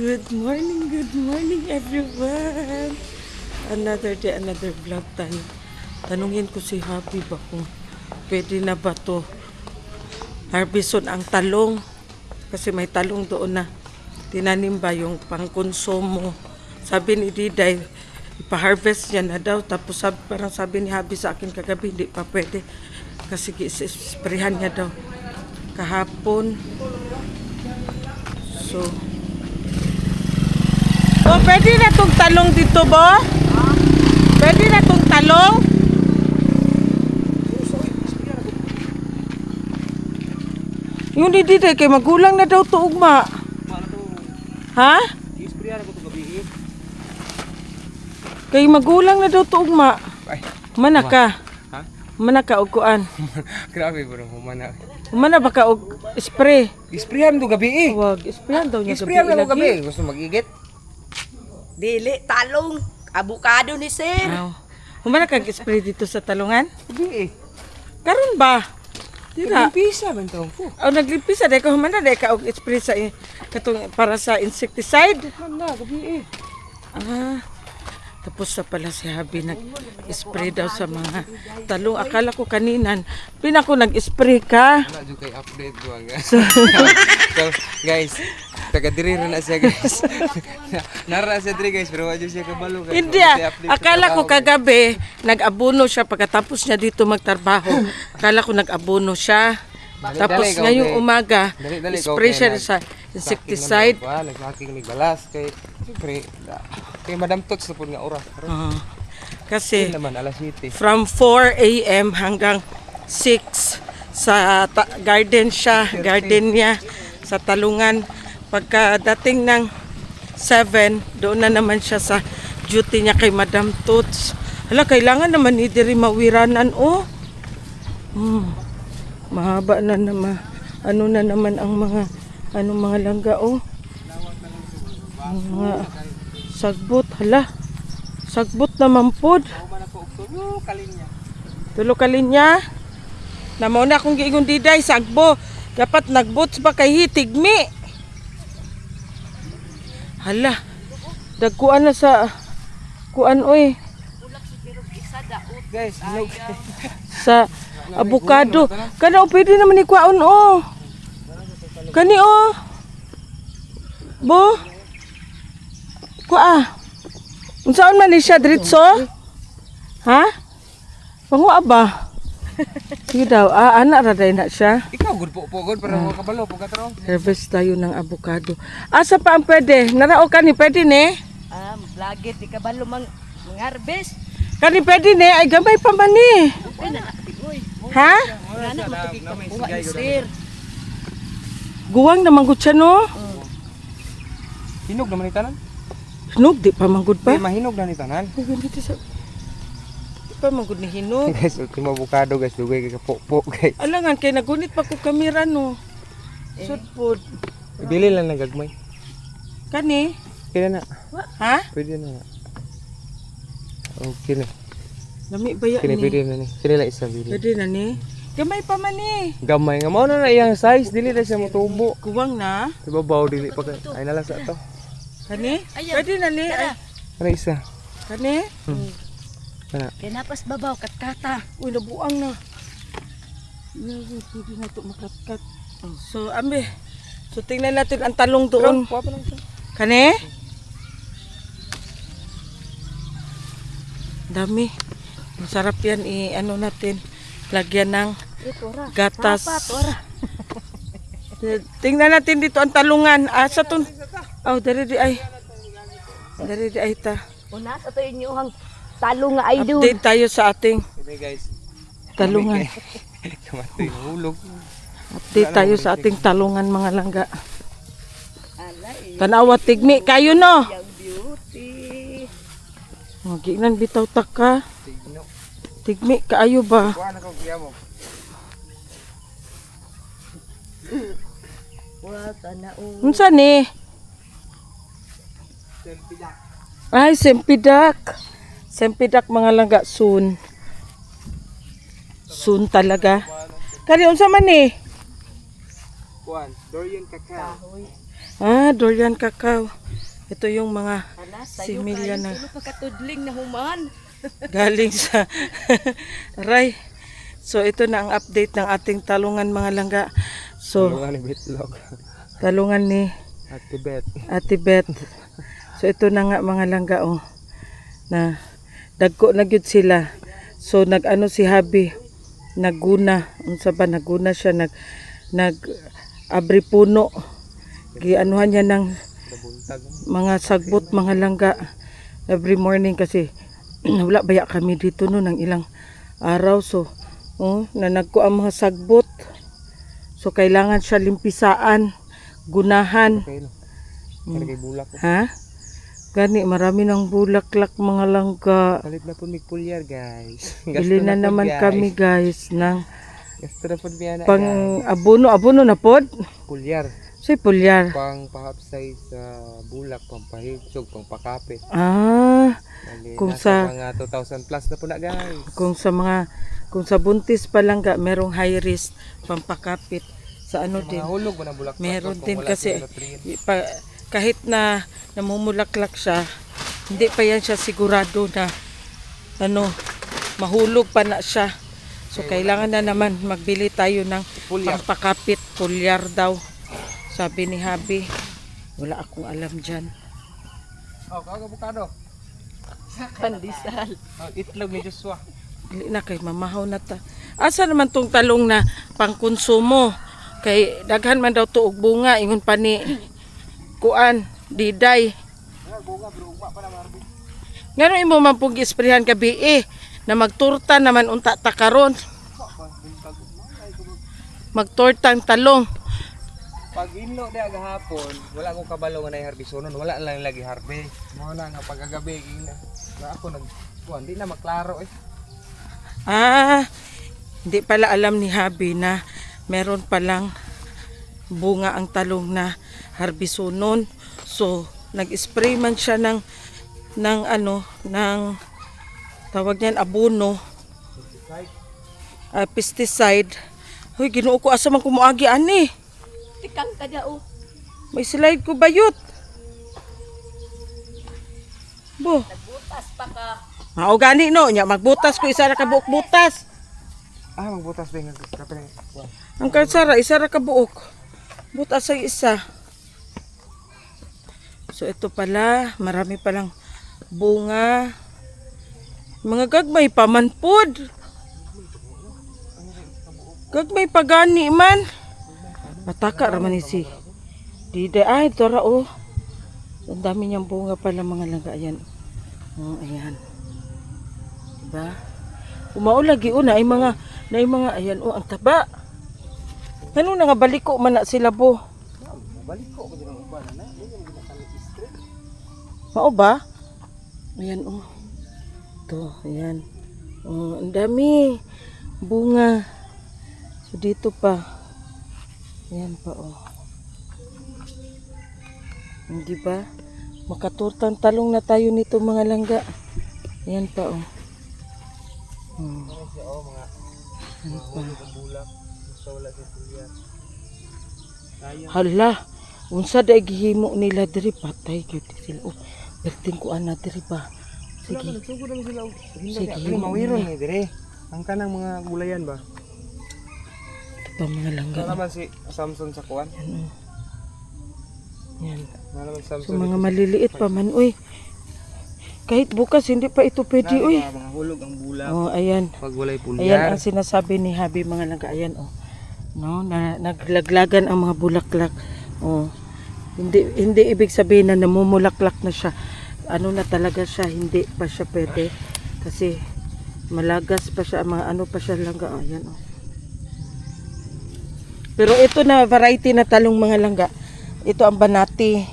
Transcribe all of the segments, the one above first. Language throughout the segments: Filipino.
Good morning everyone. Another day, another vlog tayo. Tanungin ko si Happy ba kung pwede na ba to harveston ang talong. Kasi may talong doon na tinanim ba yung pangkonsumo. Sabi ni Diday, ipa-harvest niya na daw. Tapos parang sabi ni Happy sa akin kagabi, hindi pa pwede. Kasi isprehan niya daw kahapon. So, pwede na tong talong dito ba? Pwede na tong talong? Yung di Diday, kay magulang na daw to ugma. Ha? Kay magulang na daw to ugma. Mana ka? Ha? Mana ka og kuan? Grabe bro, humana. Mana ba ka og spray? Isprihan to gabi eh. Wag, sprayan daw niya Isprihan na mo ilagi. gabi. Gusto mag-igit? Dili, talong, abukado ni sir. Aw. Humana kag spray dito sa talungan? Gabi eh. Karon ba? Dira. Pisa man to. Oh, naglipisa dai ka humana dai ka og spray sa katong para sa insecticide. Hala, gabi eh. Ah. Tapos sa pala si Habi nag-spray daw sa mga talong. Akala ko kaninan, pinako nag-spray ka. Wala dyan kay update ko ang so guys, taga-diri rin na siya guys. Nara siya diri guys, pero wala siya kabalo guys. Hindi akala ko kagabi, nag-abono siya pagkatapos niya dito magtrabaho. Akala ko nag-abono siya. Tapos ngayong umaga, spray siya sa insecticide. Nagsaking ni balas kay siyempre kay Madam Tots na po nga oras. Kasi Naman alas 7. from 4 a.m. hanggang 6 sa garden siya, garden niya sa talungan. Pagkadating ng 7, doon na naman siya sa duty niya kay Madam Tots. Hala, kailangan naman ni diri mawiranan mahaba na naman. Ano na naman ang mga mga langga mga sagbot. Hala, sagbot naman pod. Tulo kalinya. Namo na akong giingon Diday, sagbo. Dapat nagbots ba kay hitigmi. Hala, dagkuan na sa kuan Guys, hinog. sa abukado. Kana pwede naman ni kuan Kani Bo. Kuha. Unsaon man ni siya diretso? Ha? Pangwa ba? Sige daw, ana ra day na siya. Ikaw good po good para mo kabalo po katro. Harvest tayo ng abukado. Asa pa ang pwede? Narao ka ni pwede ni? Lagi, di ka ba lumang harvest? Kani pwede ni? Ay gamay pa man ni. Uy, uy. Ha? Wala na matubig pa kuha ni sir. Guwang naman gud siya no? Hinog naman ni tanan. Hinog di pa manggod pa. Ay mahinog na ni tanan. Ay ganda sa. Di pa manggod ni hinog. Guys, ultimo avocado guys, dugay kay kapokpok guys. Alangan kay nagunit pa ko kamera no. Sud pod. Ibili lang ng gagmay. Kani? Kaya na. Ha? Pwede na. Okay na. Lami ba yan Kini ni? pwede na ni. Kini lang isa bili. Pwede na ni. Gamay pa man ni. Gamay nga mo na iyang size dili na siya motubo. Guwang na. Ibabaw dili pa kay. Ay nalasa to. Kani? Pwede na ni. Ay, Ano isa? kani? Kana. Kaya napas babaw, katkata. Uy, nabuang na. Pwede na ito makatkat. So, ambi. So, tingnan natin ang talong doon. Kuha pa lang siya. Kani? Dami. Masarap yan. Ano natin. Lagyan ng gatas. Tingnan natin dito ang talungan. Sa to. Oh, dari di ay. Dari di ay ta. Una sa to inyong talong nga ay doon. Update tayo sa ating Okay guys. talungan. Kamatoy hulog. Update tayo sa ating talungan mga langga. Tanawa tigmi kayo no. Yung beauty. Maginan bitaw taka. Tigmi kaayo ba? Kuha na ko giya mo. Wow, tanaw. Unsa ni? Ay, sempidak. Sempidak mga langga soon. Soon talaga. Kani unsa man ni? Kuan, durian cacao. Ah, durian cacao. Ito yung mga Alas, similya na Tulo pa katudling na human. galing sa Aray. So ito na ang update ng ating talungan mga langga. So Tulungan ni Bitlog. talungan ni At Tibet. Ate Beth. So ito na nga mga langga oh. Na dagko na gyud sila. So nag-ano si Habi, nagguna, unsa ba nagguna siya nag abri puno. Gianuhan niya ng Nabuntag. mga sagbot mga langga every morning kasi wala baya kami dito no ng ilang araw so na nagko ang mga sagbot so kailangan siya limpisaan gunahan Okay no. Kaya kay bulak ko. ha gani marami ng bulaklak mga langga Kalit na po mig pulyar guys. bili na naman kami guys ng Gasto na po biya na. pang abono na pod Pulyar. say pulyar Pang pahapsay sa bulak, pang pahigsog, pang pakapit. Bali, Kung nasa sa- mga 2,000 plus na po na guys. kung sa buntis pa lang ga merong high risk pampakapit sa ano din Mga hulog mo ng bulak. meron kung din wala kasi sila nutrient. kahit na namumulaklak siya hindi pa yan siya sigurado na ano mahulog pa na siya so kailangan na naman magbili tayo ng Pulyar. pampakapit pulyar daw sabi ni Habi wala akong alam dyan Oh, kaga bukado. Pandesal. Oh, itlog ni Joshua. Dili na kay mamahaw na ta. Asa naman tong talong na pangkonsumo? Kay daghan man daw tuog bunga ingon pa ni kuan diday. Ngano imo man pug isprehan gabi na magturta naman unta ta karon. Magtortang talong. Pag inlo diya gahapon, wala akong kabalo nga na-harbisonon, wala lang lagi harvest. Mo na nga pagagabi na ako di na maklaro eh. Hindi pala alam ni Habi na meron palang bunga ang talong na harbisonon. So, nag-spray man siya ng tawag niyan abono, pesticide. Hoy, Ginoo ko asa man kumuagi ani. Tikang ka dya oh. May slide ko bayot. Bo, Butas pa ka. mao gani no, nya magbutas ko isa ra ka buok butas. Magbutas din ng kape. Ang kalsara, isa ra ka buok. Butas ang isa. So ito pala, marami palang bunga. Mga gagmay pa man pod. Gagmay pa gani man. Mataka raman ni si Dide. Ay, ito ra oh. Ang dami niyang bunga pala mga langga. Ayan. Ayan. Diba? Umao lagi na ay mga ayan ang taba. Ano na nga baliko man na sila bo. Baliko ko din ang uban na. Mao ba? Ayan oh. Ito, ayan. Oh, ang dami bunga. So dito pa. Ayan pa oh. Hindi ba? Makaturtang talong na tayo nito mga langga. Ayan pa oh. Ayan pa. Hala, unsa day gihimo nila diri patay gyud sila. Oh, perting ko ana diri ba. Sige. Sugod naman sila. Sige, Sige, mawiron ni dire. Ang kanang mga gulayan ba? Pa mga langga. Wala man si Samson sa kuan. Yan. Wala man Samson. So mga maliliit pa man uy. Kahit bukas hindi pa ito pwede uy. Mga hulog ang bulak. Oh, ayan. Pag walay Ayan pulyar. ang sinasabi ni Habi mga langga. Ayan oh. No, naglaglagan ang mga bulaklak. Oh. Hindi ibig sabihin na namumulaklak na siya. Ano na talaga siya, hindi pa siya pwede. Kasi malagas pa siya, mga ano pa siya langga. Oh, ayan oh. Pero ito na variety na talong mga langga. Ito ang banati.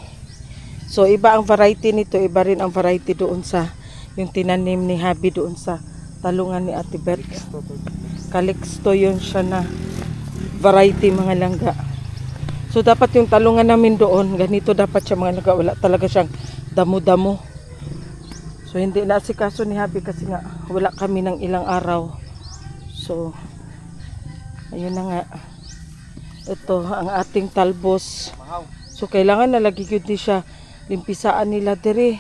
So iba ang variety nito, iba rin ang variety doon sa yung tinanim ni Habi doon sa talungan ni Ate Beth. Calixto yun siya na variety mga langga. So dapat yung talungan namin doon, ganito dapat siya mga langga, wala talaga siyang damo-damo. So hindi na asikaso ni Habi kasi nga wala kami ng ilang araw. So ayun na nga. Ito ang ating talbos. So kailangan na lagi gyud ni siya limpisaan nila diri.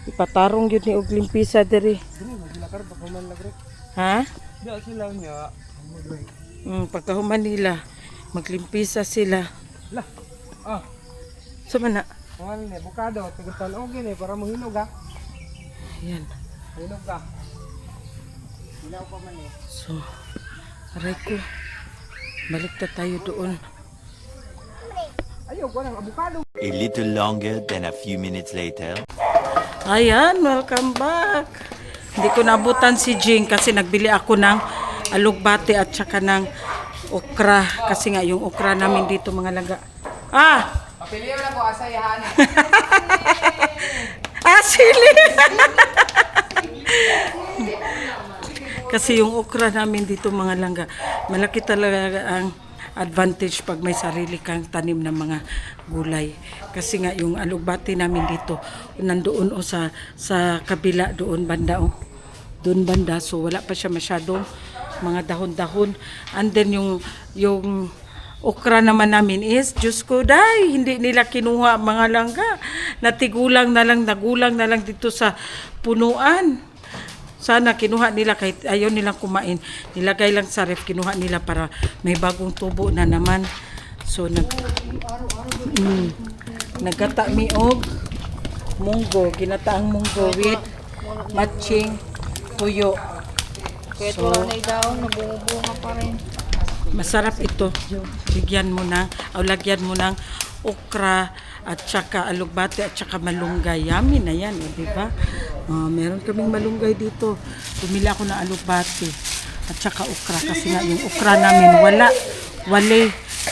Ipatarong yun ni og limpisa diri. Dili mo sila karon pagkuman lang rin. Ha? Di sila niya. Magay. Pagkahuman nila, maglimpisa sila. Lah. Ah, Sa mana? kuhan ni bukado tugutan og gini para mo hinog ha. Ayan. Hinog ka. Hilaw pa man eh. So, aray ko. Balik na tayo doon. Ayaw ko ng abukado. A little longer than a few minutes later. Ayan, welcome back. Hindi ko nabutan si Jing kasi nagbili ako ng alugbate at saka ng okra. Kasi nga yung okra namin dito mga langga. Papiliw na ko asayahan. Sili! Kasi yung okra namin dito mga langga, malaki talaga ang advantage pag may sarili kang tanim ng mga gulay. Kasi nga yung alugbati namin dito, nandoon sa kabila doon banda doon banda, so wala pa siya masyadong mga dahon-dahon. And then yung okra naman namin is, Diyos ko day, hindi nila kinuha mga langga. Natigulang na lang, nagulang na lang dito sa punuan. Sana kinuha nila kahit ayaw nilang kumain. Nilagay lang sa ref, kinuha nila para may bagong tubo na naman. So nagkata mi og munggo, ginataang munggo with matching tuyo. Kahit So, wala na daon, nabunga pa rin. masarap ito. Lagyan mo ng okra at saka alugbate at saka malunggay. Yummy na yan, di ba? Meron kaming malunggay dito. Bumili ako ng alugbate at saka okra kasi nga yung okra namin wale,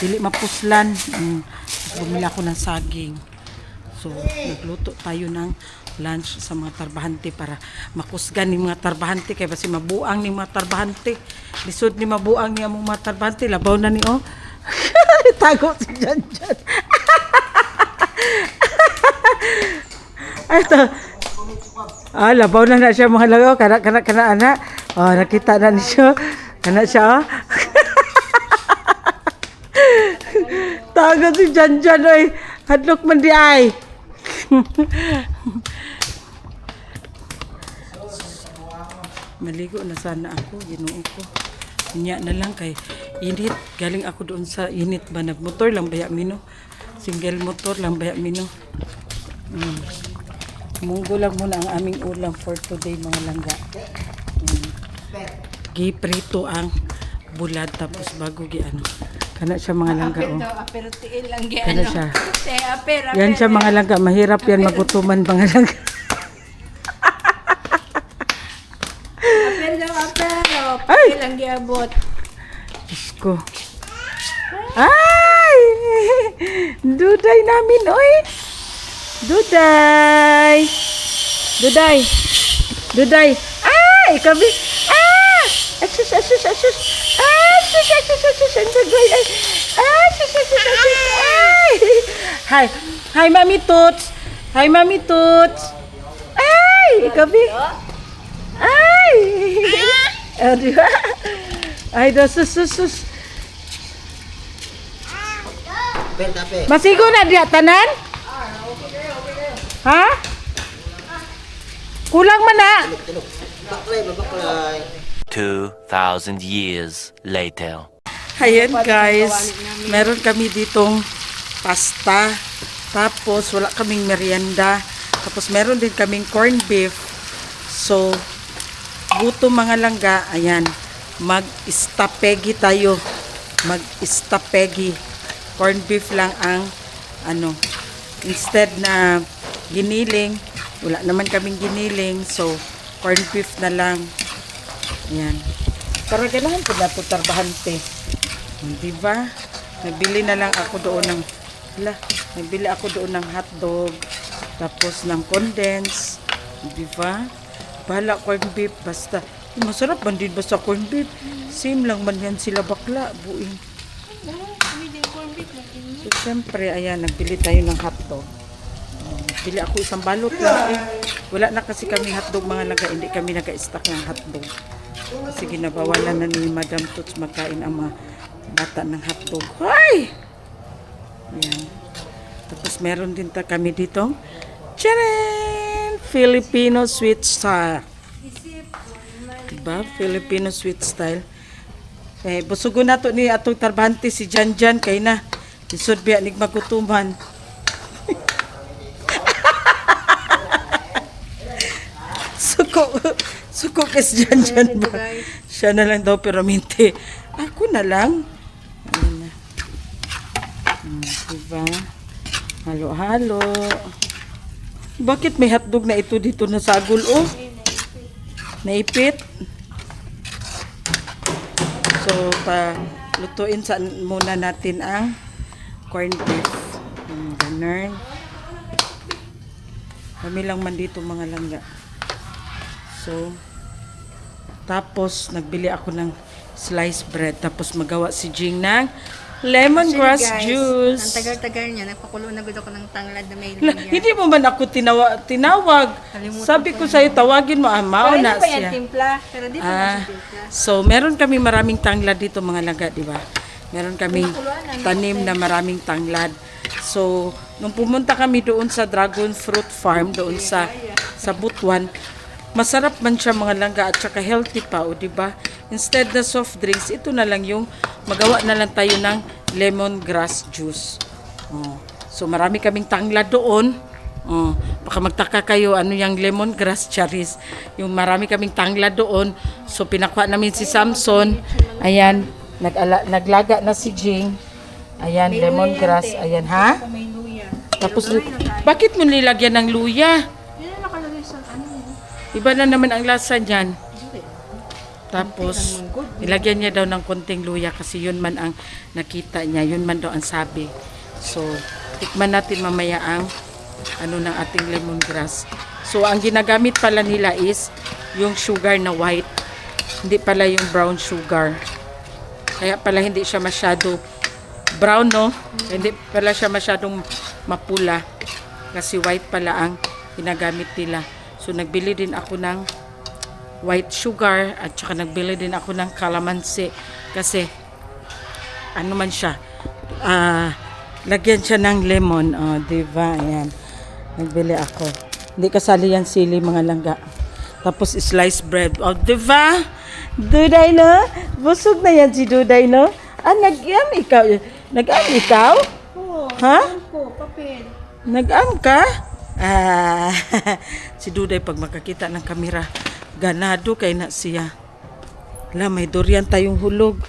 dili mapuslan. Bumili ako ng saging. So, nagluto tayo ng lunch sa mga tarbahante para makusgan ni mga tarbahante kay basi mabuang ni mga tarbahante. Lisod ni mabuang ni among mga tarbahante, labaw na ni tago si Jan. Ay to. Labaw na siya mga lagaw kana ana. Nakita na ni siya. Kana siya. Tago si Jan oy. Hadlok man di ay. Maligo na sana ako, Ginoo ko. Inya na lang kay init. Galing ako doon sa init ba, nagmotor lang baya mino. Single motor lang baya mino. Munggo lang muna ang aming ulam for today mga langga. Giprito ang bulad tapos bago giano. Kana siya mga langga Pero tiil lang Kana siya. Aper. Yan siya mga langga, mahirap yan magutuman mga langga. Ay! Tiil lang giabot. Diyos ko. Ay! Duday namin, oy! Duday! Ay! Ikabi! Asus! Asus! Ay! Hi, Mami Toots! Ay! Ikabi! Ay! Di ba? Ay, sus. Masigo na diya tanan? Ha? Kulang man na. 2,000 years later. Ayan guys, meron kami ditong pasta. Tapos wala kaming merienda. Tapos meron din kaming corned beef. So, gutom mga langga, ayan, mag-stapegi tayo. Mag-stapegi. Corned beef lang ang instead na giniling, wala naman kaming giniling, so corned beef na lang. Ayan. Para ganahan po na po tarbahante. Diba? Nabili na lang ako doon ng hotdog, tapos ng condense. Diba? Bahala corned beef, basta. Masarap man din basta corned beef. Same lang man yan sila bakla, buing. So, siyempre, ayan, nagbili tayo ng hotdog. Bili ako isang balot lang Wala na kasi kami hotdog mga laga, hindi kami nag-stock ng hotdog. Kasi ginabawalan na ni Madam Toots magkain ang mga bata ng hotdog. Ay! Ayan. Tapos Tapos meron din kami dito. Charan! Filipino sweet style. Diba? Filipino sweet style. Eh, busugo na to ni atong tarbante si Janjan kay na. Isod biya nig magutuman. Suko kes Janjan ba? Siya na lang daw pero minti. Ako na lang. Ayun na. Diba? Halo-halo. Bakit may hotdog na ito dito na sagol, oh? Naipit. So, lutuin muna natin ang corned beef. Ganun. Kami lang man dito mga langga. So, tapos nagbili ako ng sliced bread. Tapos magawa si Jing ng lemongrass juice. Ang tagal-tagal niya, nagpakulo na gud ako ng tanglad na may La, luya. hindi mo man ako tinawag. Sabi ko sa'yo, tawagin mo, mao na Paano ba yan, siya. timpla? Pero di pa na siya timpla. So, meron kami maraming tanglad dito mga langga, di ba? Meron kami tanim na maraming tanglad. So, nung pumunta kami doon sa dragon fruit farm, doon sa Butuan, masarap man siya mga langga at saka healthy pa, o di ba? Instead na soft drinks, ito na lang yung magawa na lang tayo ng lemongrass juice. Oh. So, marami kaming tanglad doon. Oh, baka magtaka kayo ano yung lemongrass cherries. Yung marami kaming tanglad doon. So pinakuha namin si Samson. Ayan, naglaga na si Jing. Ayan, lemongrass. Ayan, ha? May luya. Tapos bakit mo nilagyan ng luya? Yan ang nakalagay sa ano. Iba na naman ang lasa niyan. Tapos nilagyan niya daw ng konting luya kasi yun man ang nakita niya, yun man daw ang sabi. So tikman natin mamaya ang ano ng ating lemongrass. So ang ginagamit pala nila is yung sugar na white, hindi pala yung brown sugar. Kaya pala hindi siya masyado brown, no? Hindi pala siya masyadong mapula kasi white pala ang ginagamit nila. So nagbili din ako ng white sugar at saka nagbili din ako ng calamansi kasi ano man siya, lagyan siya ng lemon, diba? Ayan, nagbili ako. Hindi kasali yan sili mga langga. Tapos sliced bread, diba? Duday, no? Busog na yan si Duday, no? Nag-am ikaw? Nag-am ikaw? Oo, ha? ko, papel. Nag-am ka? Si Duday pag makakita ng kamera, ganado kay na siya. May durian tayong hulog.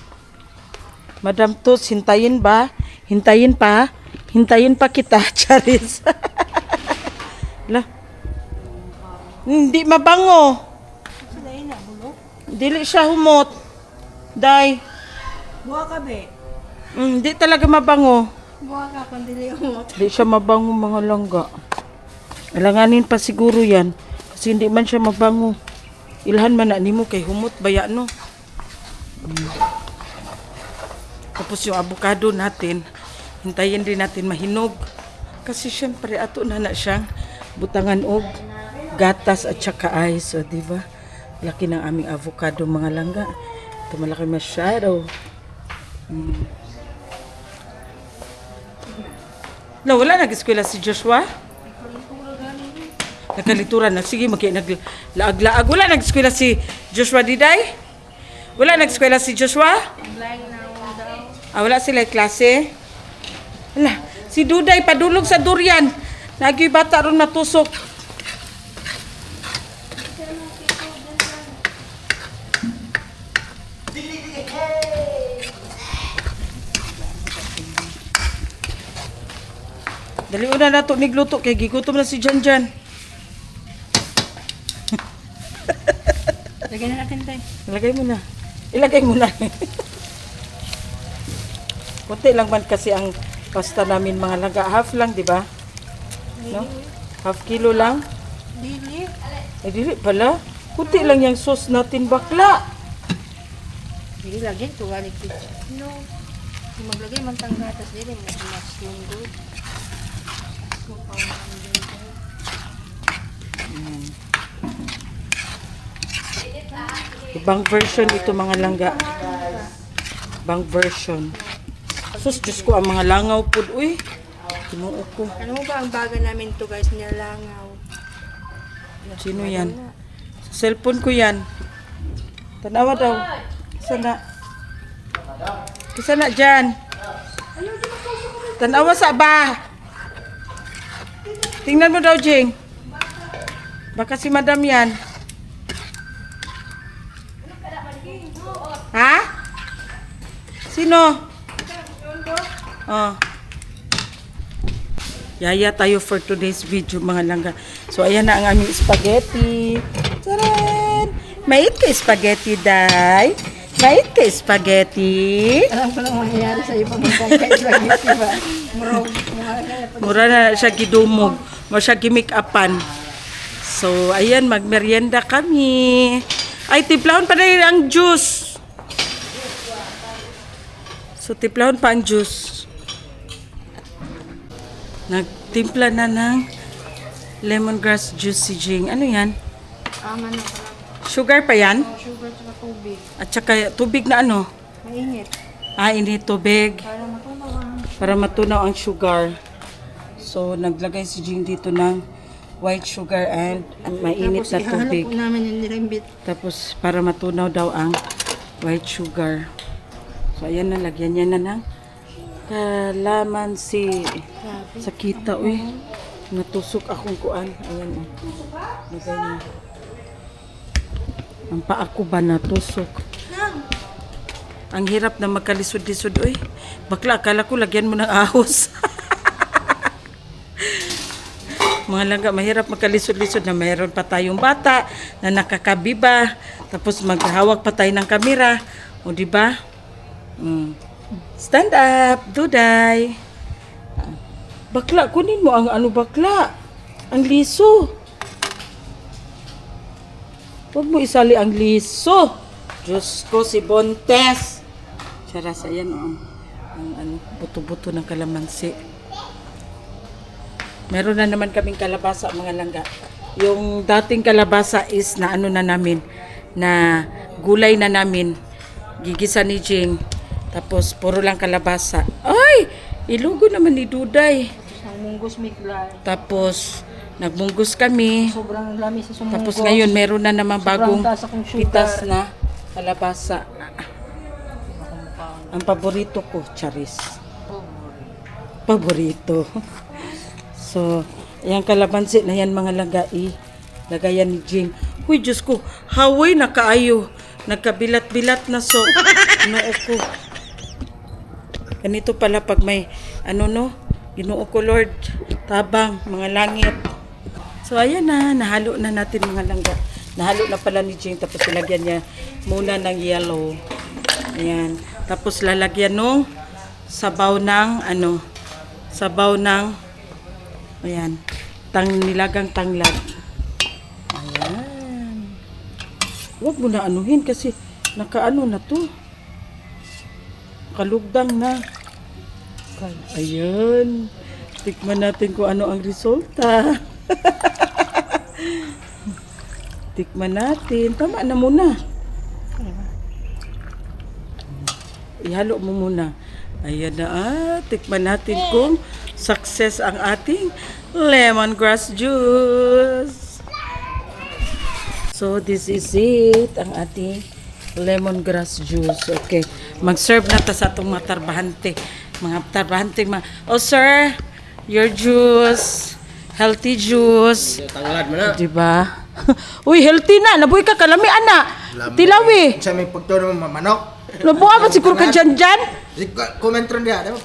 Madam Tos, hintayin ba? Hintayin pa? Hintayin pa kita, Charis. Hindi mabango. Dili siya humot. Day. Buha ka, be. Hindi talaga mabango. Buha ka, pandili umot. Hindi siya mabango mga langga. Alanganin pa siguro yan. Kasi hindi man siya mabango. Ilhan man na nimo kay humot baya no. Tapos yung avocado natin, hintayin din natin mahinog. Kasi syempre ato na siyang butangan og gatas at saka ice, so di ba? Laki ng aming avocado mga langga. Ito malaki masyado. Wala nag-eskwela si Joshua? Nakalituran na. Sige, naglaag-laag. Wala nag-eskwela si Joshua Diday? Wala nag-eskwela si Joshua? Wala sila klase? Si Duday padulog sa durian. Nagyo'y bata ron matusok. Dali una na ito nigluto kay gigutom na si Janjan. Lagyan na natin, tayo. Ilagay mo na. Ilagay mo na. Kunti lang man kasi ang pasta namin mga langga. Half lang, di ba? No? Half kilo lang. Dili. Dili pala. Kunti lang yung sauce natin bakla. Dili lagyan, tuwalik dito. No. Kung maglagay man tang gatas, dili, mas yung good. Ibang version ito mga langga. Ibang version. Sus, Diyos ko, ang mga langaw po. Uy, Kinuo ko. Ano mo ba ang baga namin to guys, nilangaw. Sino yan? Sa cellphone ko yan. Tanawa daw. Sana. Kisana dyan. Tanawa sa ba? Tingnan mo daw, Jing. Baka si madam yan. Ha? Sino? Oh. Yaya tayo for today's video mga langga. So ayan na ang aming spaghetti. Taran! Mait ka spaghetti, day. Mait ka spaghetti. Alam ko lang mangyayari sa ibang magkakaisagit, diba? Mura na siya gidumog. Mura siya gimik-upan. So ayan, magmerienda kami. Ay, tiplahon pa rin ang juice. So tiplahon pa ang juice. Nagtimpla na ng lemongrass juice si Jing. Ano yan? Ano pala. Sugar pa yan? Sugar at tubig. At saka tubig na ano? Mainit. Init tubig. Para matunaw ang... Para matunaw ang sugar. So, naglagay si Jing dito ng white sugar and mainit na tubig. Tapos ihalo po namin yung nilambit. Tapos, para matunaw daw ang white sugar. So, ayan na. Lagyan niya na ng kalamansi. Sa kita, uy. Natusok akong kuan. Ayan, oh. Lagay niya. Ang paa ko ba natusok? Ang hirap na magkalisod-lisod, uy. Bakla, akala ko lagyan mo ng ahos. Mga langga, mahirap magkalisod-lisod na mayroon pa tayong bata na nakakabiba. Tapos maghahawak pa tayo ng kamera. O, di ba? Stand up, Duday. Bakla, kunin mo ang ano bakla. Ang liso. Huwag mo isali ang liso. Diyos ko, si Bontes. Charas, ayan o. Ang ano, buto-buto ng kalamansi. Meron na naman kaming kalabasa, mga langga. Yung dating kalabasa is na ano na namin, na gulay na namin. Gigisa ni Jing. Tapos, puro lang kalabasa. Ay! Ilugo naman ni Duday. Ang munggos migla. Tapos, nagmunggos kami. Sobrang lami sa sumunggos. Tapos ngayon, meron na naman bagong taas akong sugar. pitas na kalabasa. Ang paborito ko, charis. Paborito. So, ayan kalabansi na yan mga lagai. Lagayan ni Jing. Huy, Diyos ko, haway na kaayo. Nagkabilat-bilat na so. Ginoo ko. Ganito pala pag may, Ginoo ko, Lord. Tabang, mga langit. So, ayan na. Nahalo na natin mga langga. Nahalo na pala ni Jing. Tapos, ilagyan niya muna ng yellow. Ayan. Tapos, lalagyan nung sabaw ng, ayan, nilagang tanglad. Ayan. Huwag mo na anuhin kasi nakaano na to. Kalugdang na. Ayan. Tikman natin kung ano ang resulta. Tikman natin. Tama na muna. Ihalo mo muna. Ayan na. Tikman natin kung success ang ating lemongrass juice. So, this is it. Ang ating lemongrass juice. Okay. Mag-serve na ta sa itong mga tarbahante. Mga tarbahante. Oh, sir. Your juice. Healthy juice. Tanglad mo na. Diba? Uy, healthy na. Nabuhay ka kalami, ana. Tilawi. Sa may pagturo mo manok. Nabuhay ba siguro ka dyan? Comment ron dia, di ba?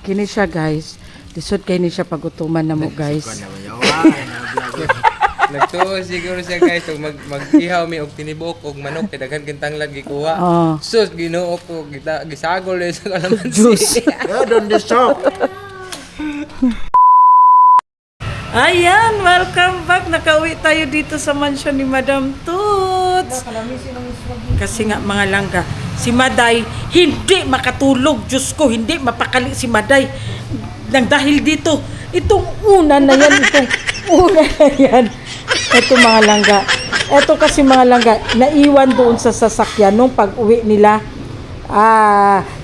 Kini siya, guys. Lisod kayo ni siya pagutuman na mo, guys. Nagtuo siguro siya guys, mag-ihaw mi og tinibok og manok kay daghan kintanglad gikuha. Oh. Sus Ginoo ko gisagol na sa kalamansi. Juice. Don't disturb. Ayan, welcome back. Nakauwi tayo dito sa mansion ni Madam Toots. Kasi nga mga langga, si Maday hindi makatulog. Diyos ko, hindi mapakali si Maday. Nang dahil dito, itong una na yan. Ito mga langga. Ito kasi mga langga, naiwan doon sa sasakyan nung pag-uwi nila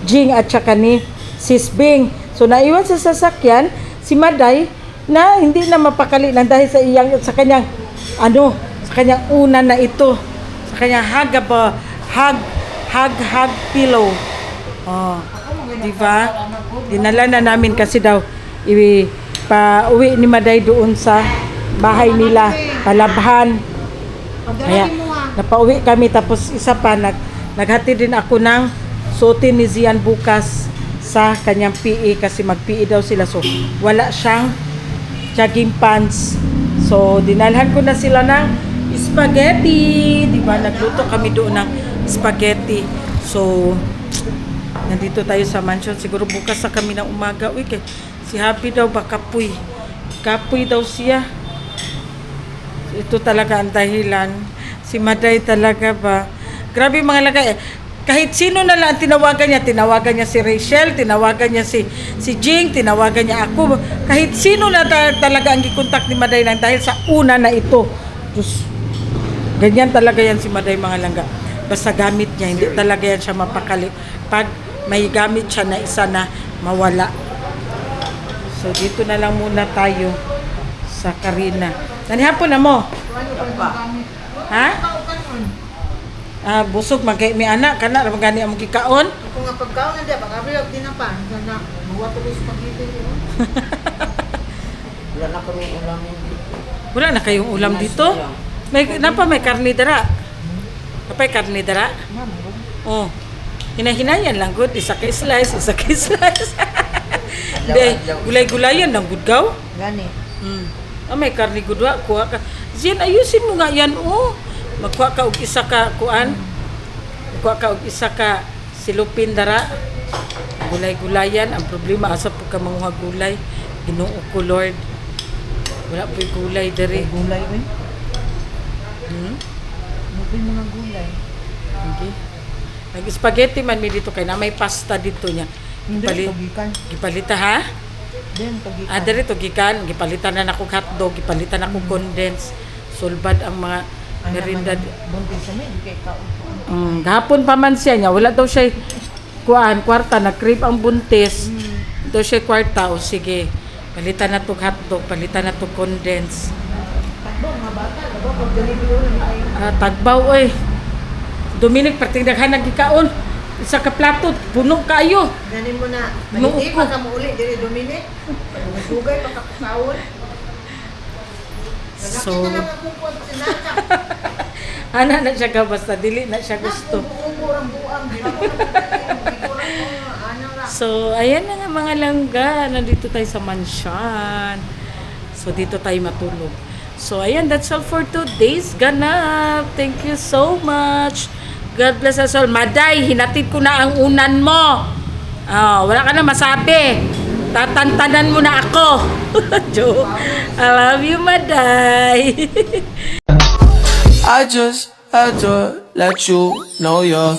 Jing at saka ni Sis Bing. So naiwan sa sasakyan si Maday na hindi na mapakali lang dahil sa kanyang sa kanyang una na ito, sa kanyang hug pillow. Oh, di ba? Dinala na namin kasi daw pa-uwi ni Maday doon sa bahay nila, Palabhan. Kaya napauwi kami, tapos isa pa naghati din ako ng suotin ni Zian bukas sa kanyang PE kasi mag-PE daw sila, so wala siyang jogging pants. So dinalhan ko na sila ng spaghetti, di ba? Nagluto kami doon ng spaghetti. So nandito tayo sa mansion, siguro bukas na kami ng umaga. Uy, si Happy daw ba kapoy daw siya. Ito talaga ang dahilan. Si Maday talaga ba. Grabe mga lagay. Kahit sino na lang tinawagan niya si Rachel, tinawagan niya si Jing, tinawagan niya ako. Kahit sino na talaga ang gikontak ni Maday lang dahil sa una na ito. Diyos, ganyan talaga yan si Maday mga langga. Basta gamit niya, hindi talaga yan siya mapakali. Pag may gamit siya na isa na mawala. So dito na lang muna tayo sa Karina. Nanihapon na mo? Ha? Busog magkay mi anak kana ra magani among kikaon. Kung nga pagkaon na diya, baka bilog din na pa. Sana, buwa to yung spaghetti niyo. Wala na kami ulam dito. Wala na kayong ulam dito? May karne dara. Napay karne dara? Oh. Hinahinayan lang good, isa ka slice. De, gulay-gulayan lang good gaw. Gani. May karne gudwa, kuha ka. Zian, ayusin mo nga yan, oh. Magkuha ka og isa ka kuan. Magkuha ka og isa ka silupin dara. Gulay-gulayan. Ang problema, asa po ka mga gulay. Ginoo ko, Lord. Wala po yung gulay dere. Gulay ba? Mupin mga gulay. Okay. Nag-spaghetti man mi dito kay na may pasta dito niya. Gipalita ha? Then, pagikan. Dere to gikan, gipalitan na nako hotdog, gipalitan na nako condensed. Sulbad ang mga merinda. Buntis sa mi, kay kaon. Gahapon pa man siya niya, wala daw siya kwarta, nag-crave ang buntis. Daw siya kwarta, o sige, palitan na to hotdog, palitan na to condensed. Takbo, mga bata, pag delivery na kayo. Tagbaw, oy. Dominic, parting daghan nagikaon. Isa ka plato, puno kayo. Ganin mo na. Nung Hindi uko. pa ka mauli, dili Dominic. Sugay pa ka kaon. So, Nakita lang akong kwan sinaka. ana na siya ka, basta dili na siya gusto. Umurang buang. So, ayan na nga mga langga. Nandito tayo sa mansion. So, dito tayo matulog. So, ayan, that's all for today's ganap. Thank you so much. God bless us all. Maday, hinatid ko na ang unan mo. Wala ka na masabi. Tatantanan mo na ako. Joke. I love you, Maday. I just had to let you know you're